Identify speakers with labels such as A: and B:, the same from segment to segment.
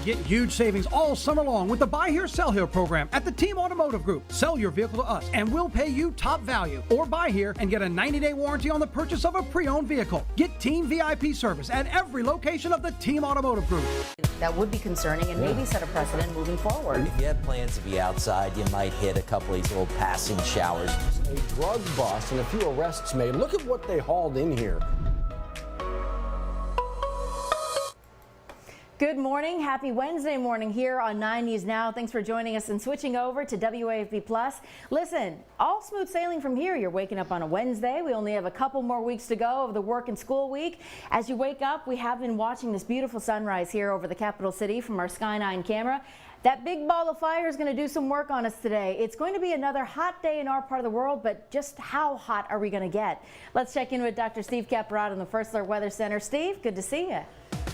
A: Get huge savings all summer long with the Buy Here, Sell Here program at the Team Automotive Group. Sell your vehicle to us and we'll pay you top value. Or buy here and get a 90-day warranty on the purchase of a pre-owned vehicle. Get Team VIP service at every location of the Team Automotive Group.
B: That would be concerning and maybe set a precedent moving forward.
C: If you have plans to be outside, you might hit a couple of these little passing showers.
D: A drug bust and a few arrests made. Look at what they hauled in here.
B: Good morning. Happy Wednesday morning here on 9 News Now. Thanks for joining us and switching over to WAFB Plus. Listen, all smooth sailing from here. You're waking up on a Wednesday. We only have a couple more weeks to go of the work and school week. As you wake up, we have been watching this beautiful sunrise here over the capital city from our Sky 9 camera. That big ball of fire is going to do some work on us today. It's going to be another hot day in our part of the world, but just how hot are we going to get? Let's check in with Dr. Steve Caparotto in the First Alert Weather Center. Steve, good to see you.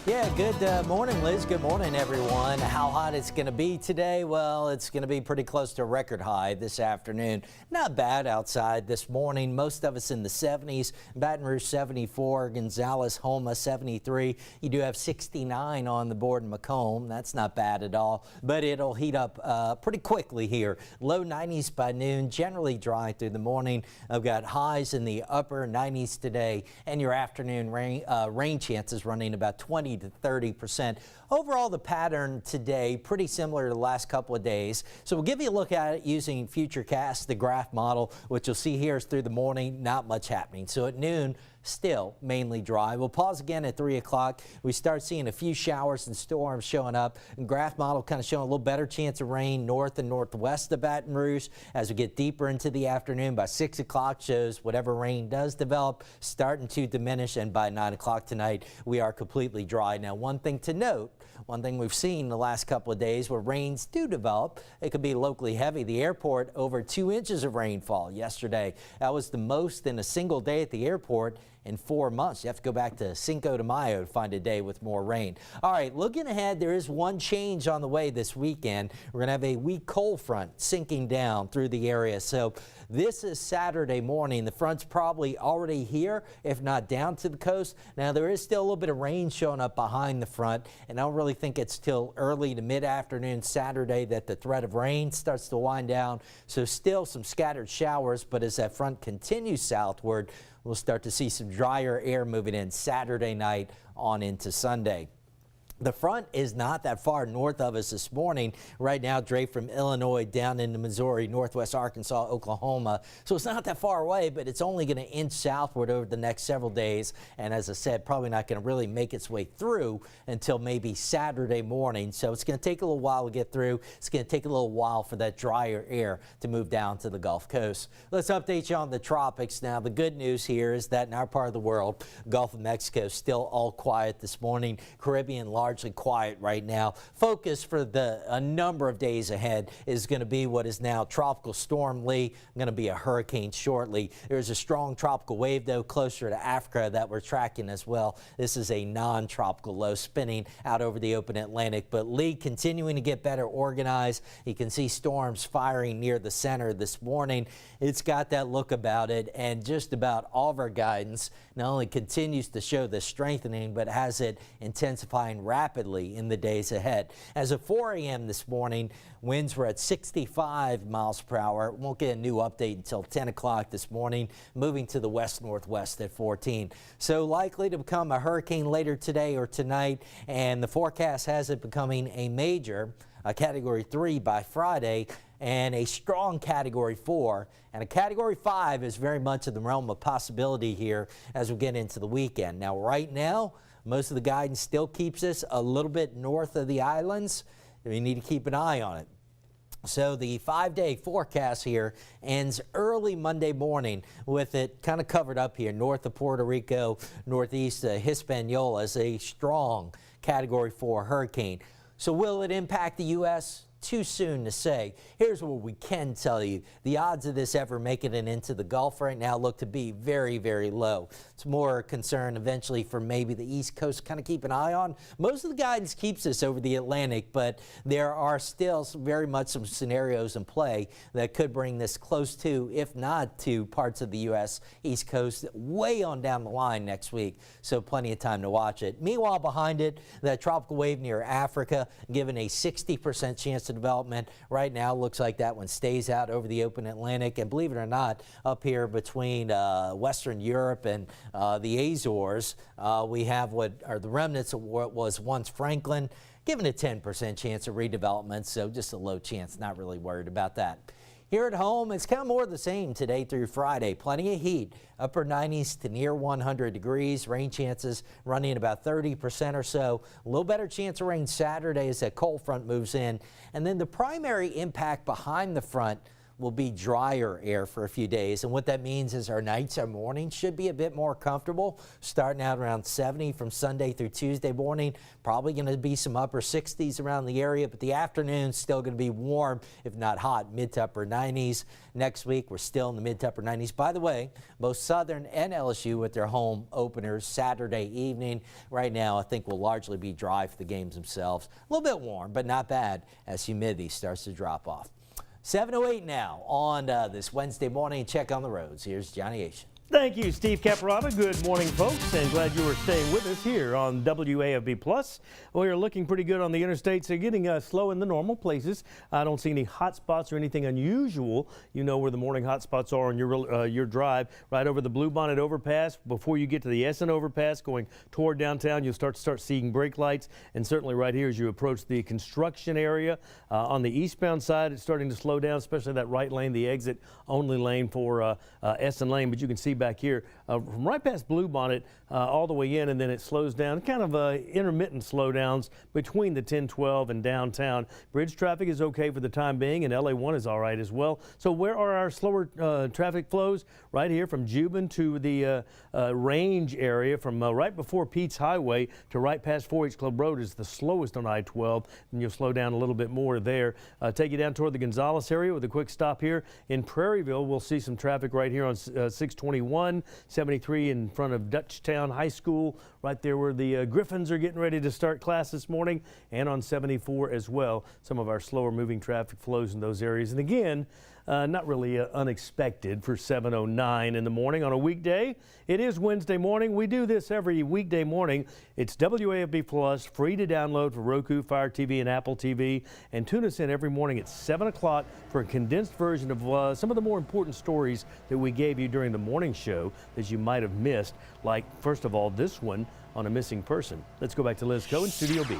C: Yeah, good morning, Liz. Good morning, everyone. How hot it's going to be today? Well, it's going to be pretty close to a record high this afternoon. Not bad outside this morning. Most of us in the 70s. Baton Rouge 74, Gonzales, Homa 73. You do have 69 on the board in Macomb. That's not bad at all, but it'll heat up pretty quickly here. Low 90s by noon, generally dry through the morning. I've got highs in the upper 90s today, and your afternoon rain chances running about 20 to 30%. Overall, the pattern today pretty similar to the last couple of days. So we'll give you a look at it using Futurecast, the graph model, which you'll see here is through the morning, not much happening. So at noon, still mainly dry. We'll pause again at 3 o'clock. We start seeing a few showers and storms showing up. And graph model kind of showing a little better chance of rain north and northwest of Baton Rouge. As we get deeper into the afternoon, by 6 o'clock shows whatever rain does develop starting to diminish, and by 9 o'clock tonight we are completely dry. Now, one thing to note, one thing we've seen the last couple of days where rains do develop, it could be locally heavy. The airport, over 2 inches of rainfall yesterday. That was the most in a single day at the airport in 4 months. You have to go back to Cinco de Mayo to find a day with more rain. All right, looking ahead, there is one change on the way this weekend. We're going to have a weak cold front sinking down through the area. So this is Saturday morning. The front's probably already here, if not down to the coast. Now, there is still a little bit of rain showing up behind the front, and I don't really think it's till early to mid-afternoon Saturday that the threat of rain starts to wind down. So still some scattered showers, but as that front continues southward, we'll start to see some drier air moving in Saturday night on into Sunday. The front is not that far north of us this morning. Right now, draped from Illinois down into Missouri, northwest Arkansas, Oklahoma. So it's not that far away, but it's only going to inch southward over the next several days. And as I said, probably not going to really make its way through until maybe Saturday morning. So it's going to take a little while to get through. It's going to take a little while for that drier air to move down to the Gulf Coast. Let's update you on the tropics. Now, the good news here is that in our part of the world, Gulf of Mexico is still all quiet this morning. Caribbean largely quiet right now. Focus for a number of days ahead is going to be what is now Tropical Storm Lee, going to be a hurricane shortly. There's a strong tropical wave, though, closer to Africa that we're tracking as well. This is a non-tropical low spinning out over the open Atlantic, but Lee continuing to get better organized. You can see storms firing near the center this morning. It's got that look about it, and just about all of our guidance not only continues to show the strengthening, but has it intensifying rapidly in the days ahead. As of 4 a.m. this morning, winds were at 65 miles per hour. Won't get a new update until 10 o'clock this morning, moving to the west-northwest at 14. So likely to become a hurricane later today or tonight, and the forecast has it becoming a major, a Category 3 by Friday, and a strong Category 4. And a Category 5 is very much in the realm of possibility here as we get into the weekend. Now, right now, most of the guidance still keeps us a little bit north of the islands. We need to keep an eye on it. So the 5-day forecast here ends early Monday morning with it kind of covered up here north of Puerto Rico, northeast of Hispaniola as a strong Category 4 hurricane. So will it impact the U.S.? too soon to say. Here's what we can tell you. The odds of this ever making it into the Gulf right now look to be very, very low. It's more a concern eventually for maybe the East Coast, kind of keep an eye on. Most of the guidance keeps us over the Atlantic, but there are still very much some scenarios in play that could bring this close to, if not to, parts of the U.S. East Coast way on down the line next week. So plenty of time to watch it. Meanwhile, behind it, that tropical wave near Africa, given a 60% chance of development. Right now, looks like that one stays out over the open Atlantic. And believe it or not, up here between Western Europe and the Azores, we have what are the remnants of what was once Franklin, given a 10% chance of redevelopment. So just a low chance, not really worried about that. Here at home, it's kind of more of the same today through Friday. Plenty of heat, upper 90s to near 100 degrees. Rain chances running about 30% or so. A little better chance of rain Saturday as that cold front moves in. And then the primary impact behind the front will be drier air for a few days. And what that means is our nights, our mornings should be a bit more comfortable, starting out around 70 from Sunday through Tuesday morning. Probably going to be some upper 60s around the area, but the afternoon's still going to be warm, if not hot, mid to upper 90s. Next week, we're still in the mid to upper 90s. By the way, both Southern and LSU with their home openers Saturday evening. Right now, I think will largely be dry for the games themselves. A little bit warm, but not bad as humidity starts to drop off. 7:08 now on this Wednesday morning. Check on the roads. Here's Johnny Asian.
E: Thank you, Steve Caparata. Good morning, folks, and glad you were staying with us here on WAFB Plus. We are looking pretty good on the interstates. They're getting slow in the normal places. I don't see any hot spots or anything unusual. You know where the morning hot spots are on your drive. Right over the Bluebonnet overpass. Before you get to the Essen overpass going toward downtown, you'll start seeing brake lights. And certainly right here as you approach the construction area on the eastbound side, it's starting to slow down, especially that right lane, the exit only lane for Essen Lane. But you can see back here from right past Bluebonnet all the way in, and then it slows down, kind of intermittent slowdowns between the 10-12 and downtown. Bridge traffic is okay for the time being, and LA1 is all right as well. So where are our slower traffic flows? Right here from Juban to the Range area, from right before Pete's Highway to right past 4H Club Road is the slowest on I-12, and you'll slow down a little bit more there. Take you down toward the Gonzales area with a quick stop here. In Prairieville, we'll see some traffic right here on 621. 73 in front of Dutchtown High School, right there where the Griffins are getting ready to start class this morning, and on 74 as well. Some of our slower moving traffic flows in those areas. And again, not really unexpected for 7:09 in the morning on a weekday. It is Wednesday morning. We do this every weekday morning. It's WAFB Plus, free to download for Roku, Fire TV, and Apple TV. And tune us in every morning at 7 o'clock for a condensed version of some of the more important stories that we gave you during the morning show that you might have missed. Like, first of all, this one on a missing person. Let's go back to Liz Cohen, Studio B.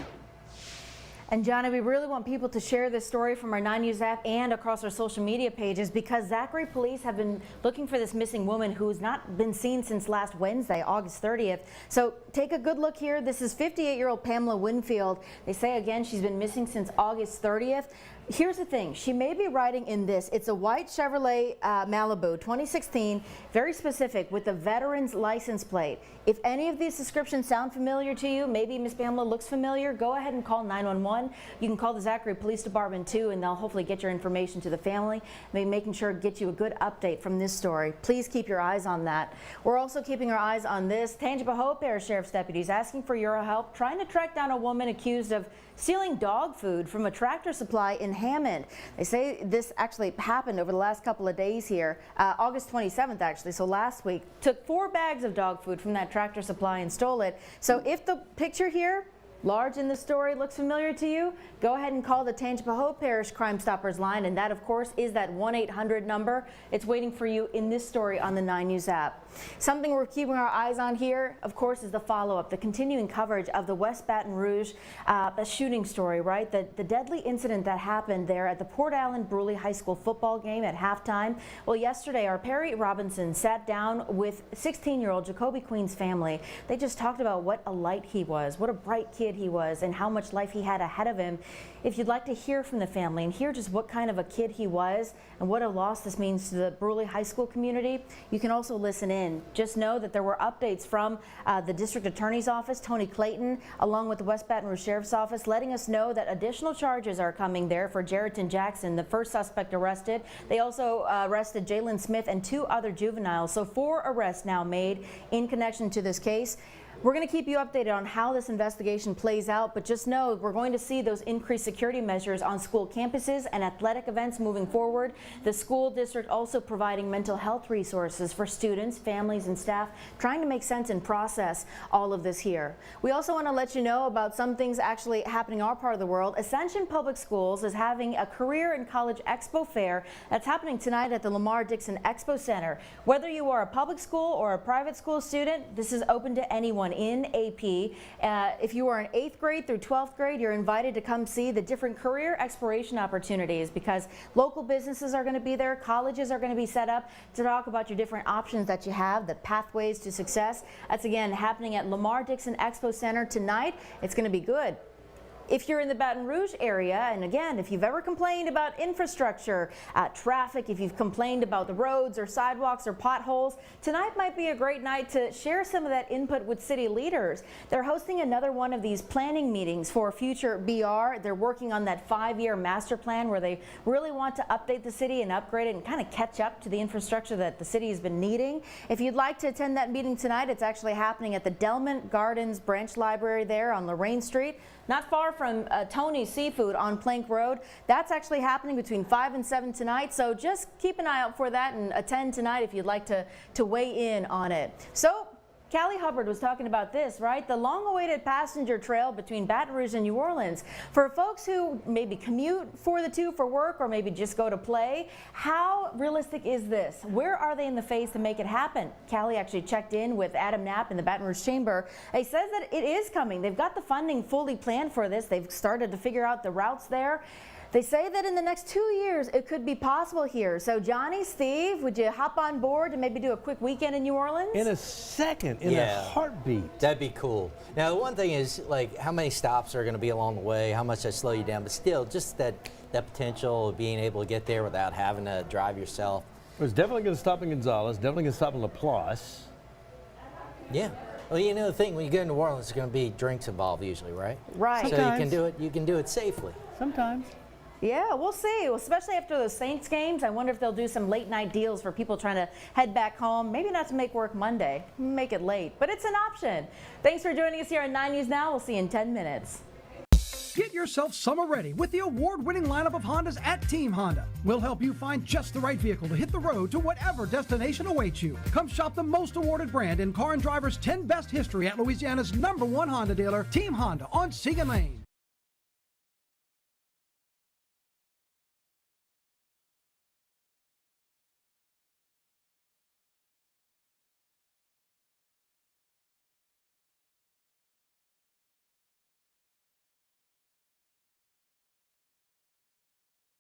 B: And Johnny, we really want people to share this story from our 9 News app and across our social media pages, because Zachary police have been looking for this missing woman who's not been seen since last Wednesday, August 30th. So take a good look here. This is 58-year-old Pamela Winfield. They say again she's been missing since August 30th. Here's the thing, she may be riding in this. It's a white Chevrolet Malibu 2016, very specific with the veteran's license plate. If any of these descriptions sound familiar to you, maybe Miss Pamela looks familiar, go ahead and call 911. You can call the Zachary Police Department too, and they'll hopefully get your information to the family, maybe making sure to get you a good update from this story. Please keep your eyes on that. We're also keeping our eyes on this. Tangipahoa Parish Sheriff's deputies asking for your help, trying to track down a woman accused of stealing dog food from a Tractor Supply in Hammond. They say this actually happened over the last couple of days here, August 27th actually, so last week. Took 4 bags of dog food from that Tractor Supply and stole it. So if the picture here, large in the story, looks familiar to you, go ahead and call the Tangipahoa Parish Crime Stoppers line, and that of course is that 1-800 number. It's waiting for you in this story on the 9 News app. Something we're keeping our eyes on here, of course, is the follow-up, the continuing coverage of the West Baton Rouge shooting story, right? The deadly incident that happened there at the Port Allen Bruley High School football game at halftime. Well, yesterday, our Perry Robinson sat down with 16-year-old Jacoby Queen's family. They just talked about what a light he was, what a bright kid kid he was and how much life he had ahead of him. If you'd like to hear from the family and hear just what kind of a kid he was and what a loss this means to the Bruley High School community, you can also listen in. Just know that there were updates from the District Attorney's Office, Tony Clayton, along with the West Baton Rouge Sheriff's Office, letting us know that additional charges are coming there for Jarreton Jackson, the first suspect arrested. They also arrested Jalen Smith and 2 other juveniles. So 4 arrests now made in connection to this case. We're going to keep you updated on how this investigation plays out, but just know we're going to see those increased security measures on school campuses and athletic events moving forward. The school district also providing mental health resources for students, families, and staff, trying to make sense and process all of this here. We also want to let you know about some things actually happening in our part of the world. Ascension Public Schools is having a Career and College Expo Fair that's happening tonight at the Lamar Dixon Expo Center. Whether you are a public school or a private school student, this is open to anyone in AP. If you are in 8th grade through 12th grade, you're invited to come see the different career exploration opportunities, because local businesses are going to be there, colleges are going to be set up to talk about your different options that you have, the pathways to success. That's again happening at Lamar Dixon Expo Center tonight. It's going to be good. If you're in the Baton Rouge area, and again, if you've ever complained about infrastructure, traffic, if you've complained about the roads or sidewalks or potholes, tonight might be a great night to share some of that input with city leaders. They're hosting another one of these planning meetings for future BR. They're working on that 5-year master plan where they really want to update the city and upgrade it and kind of catch up to the infrastructure that the city has been needing. If you'd like to attend that meeting tonight, it's actually happening at the Delman Gardens Branch Library there on Lorraine Street, not far from Tony's Seafood on Plank Road. That's actually happening between 5 and 7 tonight, so just keep an eye out for that and attend tonight if you'd like to weigh in on it. So Callie Hubbard was talking about this, right? The long-awaited passenger trail between Baton Rouge and New Orleans. For folks who maybe commute for the 2 for work or maybe just go to play, how realistic is this? Where are they in the phase to make it happen? Callie actually checked in with Adam Knapp in the Baton Rouge Chamber. He says that it is coming. They've got the funding fully planned for this. They've started to figure out the routes there. They say that in the next 2 years, it could be possible here. So Johnny, Steve, would you hop on board and maybe do a quick weekend in New Orleans?
E: In a second, in a heartbeat.
C: That'd be cool. Now, the one thing is, like, how many stops are going to be along the way, how much that slow you down, but still, just that potential of being able to get there without having to drive yourself.
E: It's definitely going to stop in Gonzales, definitely going to stop in Laplace.
C: Yeah. Well, you know, the thing, when you go to New Orleans, there's going to be drinks involved usually, right?
B: Right.
C: So you can do it safely.
E: Sometimes.
B: Yeah, we'll see. Well, especially after those Saints games, I wonder if they'll do some late night deals for people trying to head back home. Maybe not to make work Monday, make it late, but it's an option. Thanks for joining us here on 9 News Now. We'll see you in 10 minutes.
A: Get yourself summer ready with the award-winning lineup of Hondas at Team Honda. We'll help you find just the right vehicle to hit the road to whatever destination awaits you. Come shop the most awarded brand in Car and Driver's 10 Best history at Louisiana's #1 Honda dealer, Team Honda on Siegen Lane.